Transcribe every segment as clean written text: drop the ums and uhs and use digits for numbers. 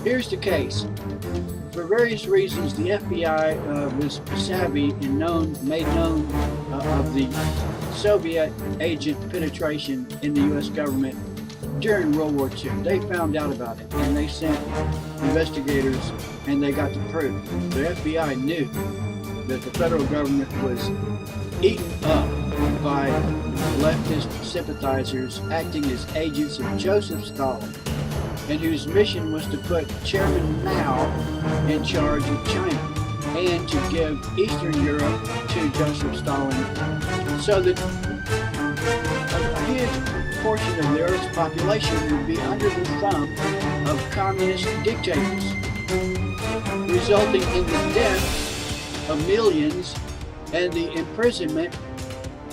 Here's the case. For various reasons, the FBI was savvy and made known of the Soviet agent penetration in the U.S. government during World War II. They found out about it, and they sent investigators, and they got the proof. The FBI knew that the federal government was eaten up by leftist sympathizers acting as agents of Joseph Stalin, and whose mission was to put Chairman Mao in charge of China and to give Eastern Europe to Joseph Stalin, so that a huge portion of the Earth's population would be under the thumb of communist dictators, resulting in the death of millions and the imprisonment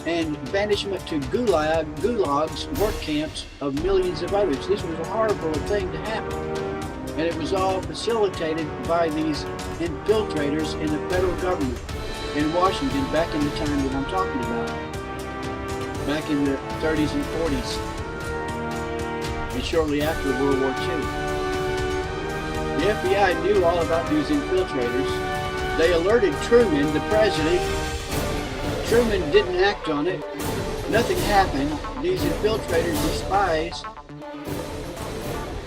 and banishment to gulags, work camps of millions of others. This was a horrible thing to happen. And it was all facilitated by these infiltrators in the federal government in Washington back in the time that I'm talking about. Back in the 30s and 40s. And shortly after World War II. The FBI knew all about these infiltrators. They alerted Truman, the president. Truman didn't act on it. Nothing happened. These infiltrators, these spies,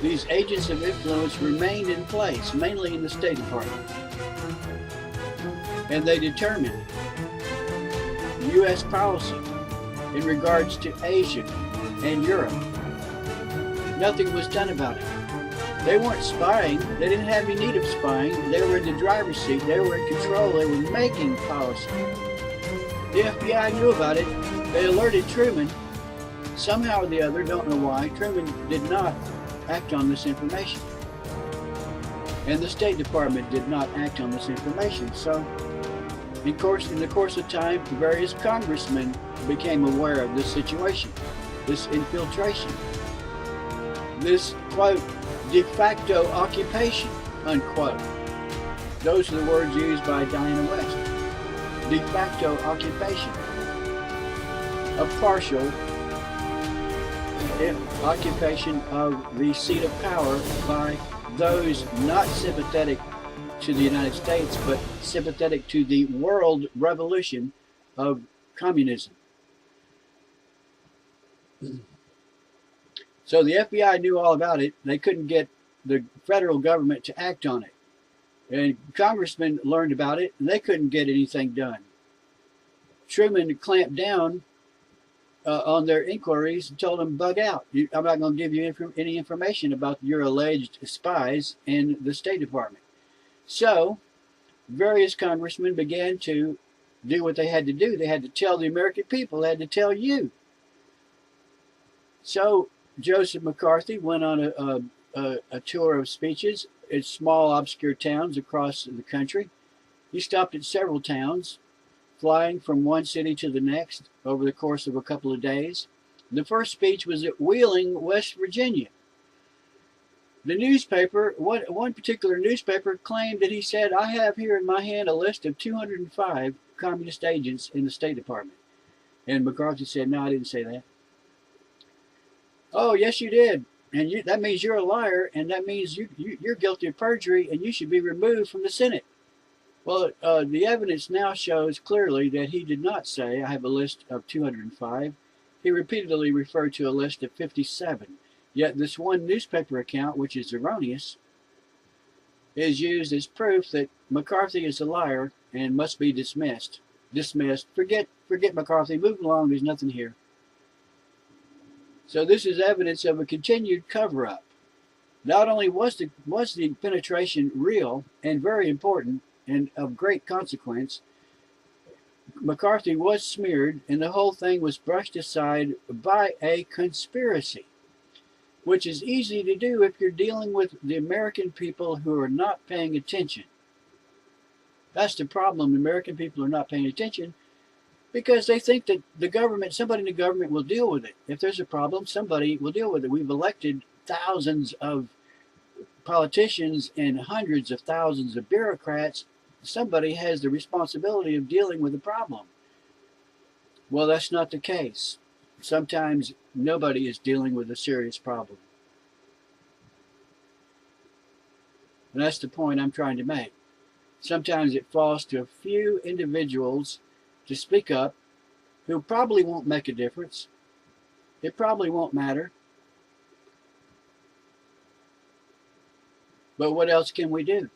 these agents of influence remained in place, mainly in the State Department. And they determined U.S. policy in regards to Asia and Europe. Nothing was done about it. They weren't spying. They didn't have any need of spying. They were in the driver's seat. They were in control. They were making policy. The FBI knew about it. They alerted Truman. Somehow or the other, don't know why, Truman did not act on this information. And the State Department did not act on this information. So, in the course of time, various congressmen became aware of this situation, this infiltration, this, quote, de facto occupation, unquote. Those are the words used by Diana West. De facto occupation, a partial occupation of the seat of power by those not sympathetic to the United States, but sympathetic to the world revolution of communism. So the FBI knew all about it. They couldn't get the federal government to act on it. And congressmen learned about it, and they couldn't get anything done. Truman clamped down on their inquiries and told them, bug out. I'm not going to give you any information about your alleged spies in the State Department. So, various congressmen began to do what they had to do. They had to tell the American people. They had to tell you. So, Joseph McCarthy went on a tour of speeches in small, obscure towns across the country. He stopped at several towns, flying from one city to the next over the course of a couple of days. The first speech was at Wheeling, West Virginia. The newspaper, one particular newspaper, claimed that he said, I have here in my hand a list of 205 communist agents in the State Department. And McCarthy said, no, I didn't say that. Oh, yes, you did. And that means you're a liar, and that means you're guilty of perjury, and you should be removed from the Senate. Well, the evidence now shows clearly that he did not say, I have a list of 205. He repeatedly referred to a list of 57. Yet this one newspaper account, which is erroneous, is used as proof that McCarthy is a liar and must be dismissed. Dismissed. Forget McCarthy. Move along. There's nothing here. So this is evidence of a continued cover-up. Not only was the penetration real and very important and of great consequence, McCarthy was smeared, and the whole thing was brushed aside by a conspiracy, which is easy to do if you're dealing with the American people who are not paying attention. That's the problem. American people are not paying attention because they think that the government, somebody in the government will deal with it. If there's a problem, somebody will deal with it. We've elected thousands of politicians and hundreds of thousands of bureaucrats. Somebody has the responsibility of dealing with the problem. Well, that's not the case. Sometimes nobody is dealing with a serious problem. And that's the point I'm trying to make. Sometimes it falls to a few individuals to speak up who probably won't make a difference. It probably won't matter. But what else can we do?